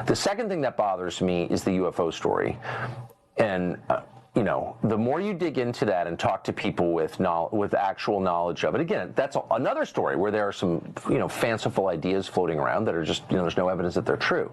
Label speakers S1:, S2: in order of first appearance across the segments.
S1: The second thing that bothers me is the UFO story. And, the more you dig into that and talk to people with actual knowledge of it, again, that's another story where there are some, fanciful ideas floating around that are just, there's no evidence that they're true.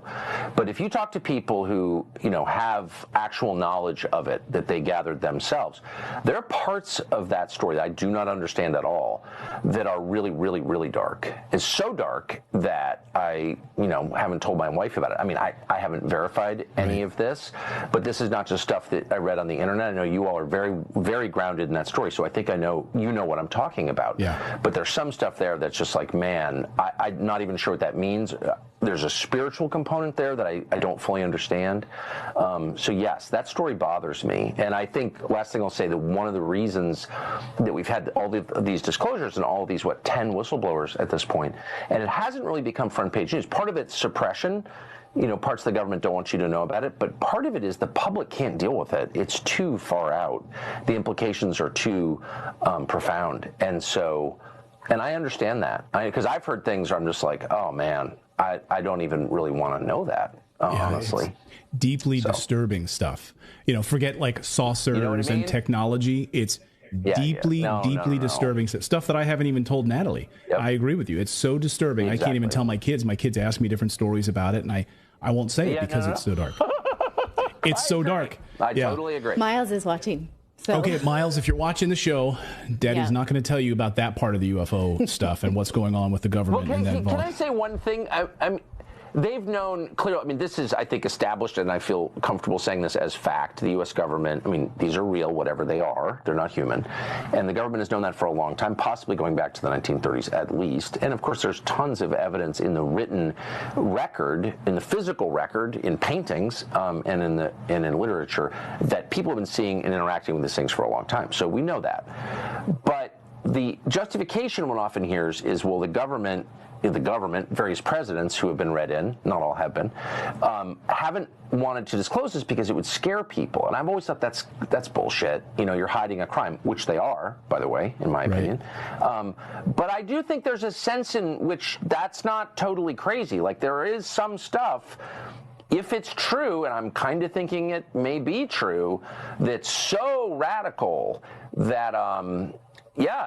S1: But if you talk to people who, have actual knowledge of it that they gathered themselves, there are parts of that story that I do not understand at all that are really, really, really dark. It's so dark that I, haven't told my wife about it. I mean, I haven't verified any of this, but this is not just stuff that I read on the internet. I know you all are very, very grounded in that story, so I think I know what I'm talking about.
S2: Yeah.
S1: But there's some stuff there that's just like, man, I'm not even sure what that means. There's a spiritual component there that I don't fully understand. So yes, that story bothers me. And I think, last thing I'll say, that one of the reasons that we've had all these disclosures and all of these, 10 whistleblowers at this point, and it hasn't really become front page news. Part of it's suppression. Parts of the government don't want you to know about it, but part of it is the public can't deal with it. It's too far out. The implications are too profound. And I understand that. Because I've heard things where I'm just like, oh man, I don't even really want to know that, honestly.
S2: Deeply disturbing stuff. Forget like saucers and technology. It's deeply disturbing stuff that I haven't even told Natalie. Yep. I agree with you. It's so disturbing. Exactly. I can't even tell my kids. My kids ask me different stories about it, and I won't say it because it's so dark. It's so dark.
S1: I totally agree.
S3: Miles is watching. So.
S2: Okay, Miles, if you're watching the show, Daddy's not going to tell you about that part of the UFO stuff and what's going on with the government.
S1: Well, can I say one thing? They've known clearly. I mean, this is, I think, established, and I feel comfortable saying this as fact. The U.S. government, these are real, whatever they are. They're not human. And the government has known that for a long time, possibly going back to the 1930s at least. And, of course, there's tons of evidence in the written record, in the physical record, in paintings, and in literature, that people have been seeing and interacting with these things for a long time. So we know that. But the justification one often hears is, well, the government, various presidents who have been read in, not all have been, haven't wanted to disclose this because it would scare people. And I've always thought that's bullshit. You're hiding a crime, which they are, by the way, in my opinion. But I do think there's a sense in which that's not totally crazy. Like, there is some stuff, if it's true, and I'm kind of thinking it may be true, that's so radical that,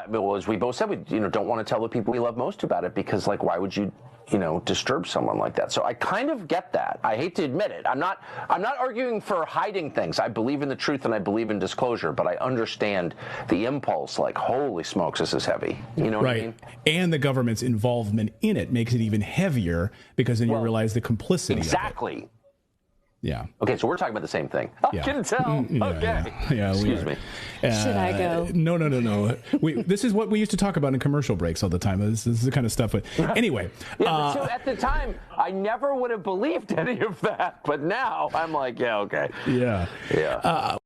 S1: well, as we both said, we don't want to tell the people we love most about it because, like, why would you, disturb someone like that? So I kind of get that. I hate to admit it. I'm not arguing for hiding things. I believe in the truth and I believe in disclosure, but I understand the impulse. Like, holy smokes, this is heavy. You know what I mean?
S2: And the government's involvement in it makes it even heavier because then you realize the complicity.
S1: Exactly.
S2: Of it. Yeah.
S1: Okay, so we're talking about the same thing. I can tell. Okay.
S2: Yeah,
S1: excuse me.
S3: Should I go?
S2: No. This is what we used to talk about in commercial breaks all the time. This is the kind of stuff. But anyway.
S1: So at the time, I never would have believed any of that. But now I'm like, yeah, okay.
S2: Yeah.